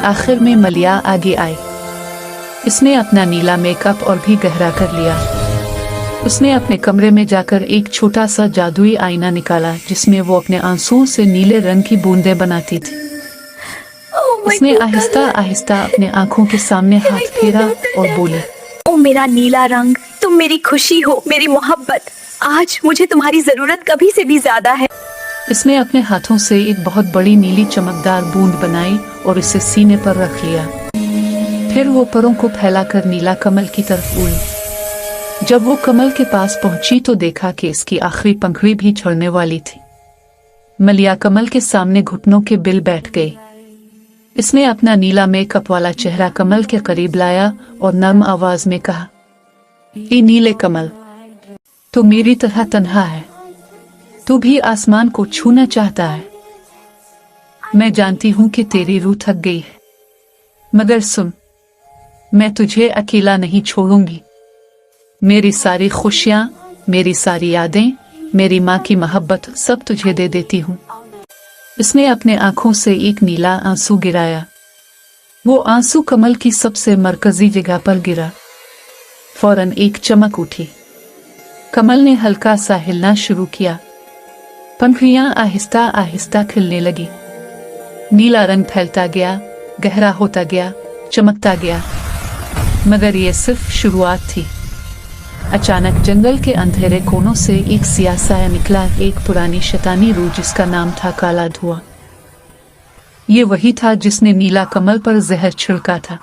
आखिर में मलिया आगे आई। इसने अपना नीला मेकअप और भी गहरा कर लिया। उसने अपने कमरे में जाकर एक छोटा सा जादुई आईना निकाला जिसमें वो अपने आंसुओं से नीले रंग की बूंदें बनाती थी। उसने आहिस्ता आहिस्ता अपने आंखों के सामने हाथ फेरा और बोली, ओ मेरा नीला रंग, तुम मेरी खुशी हो, मेरी मोहब्बत। आज मुझे तुम्हारी जरूरत कभी से भी ज्यादा है। इसने अपने हाथों से एक बहुत बड़ी नीली चमकदार बूंद बनाई और इसे सीने पर रख लिया। फिर वो परों को फैलाकर नीला कमल की तरफ उड़ी। जब वो कमल के पास पहुंची तो देखा कि इसकी आखिरी पंखुड़ी भी झड़ने वाली थी। मलिया कमल के सामने घुटनों के बिल बैठ गई। इसने अपना नीला मेकअप वाला चेहरा कमल के करीब लाया और नर्म आवाज में कहा, ए नीले कमल, तू मेरी तरह तन्हा है। तू भी आसमान को छूना चाहता है। मैं जानती हूं कि तेरी रूह थक गई है, मगर सुन, मैं तुझे अकेला नहीं छोड़ूंगी। मेरी सारी खुशियां, मेरी सारी यादें, मेरी माँ की मोहब्बत सब तुझे दे देती हूँ। इसने अपने आंखों से एक नीला आंसू गिराया। वो आंसू कमल की सबसे मरकजी जगह पर गिरा। फौरन एक चमक उठी। कमल ने हल्का सा हिलना शुरू किया। पंखुड़ियां आहिस्ता आहिस्ता खिलने लगी। नीला रंग फैलता गया, गहरा होता गया, चमकता गया। मगर ये सिर्फ शुरुआत थी। अचानक जंगल के अंधेरे कोनों से एक सियाह साया निकला, एक पुरानी शैतानी रूह जिसका नाम था काला धुआं। ये वही था जिसने नीला कमल पर जहर छिड़का था।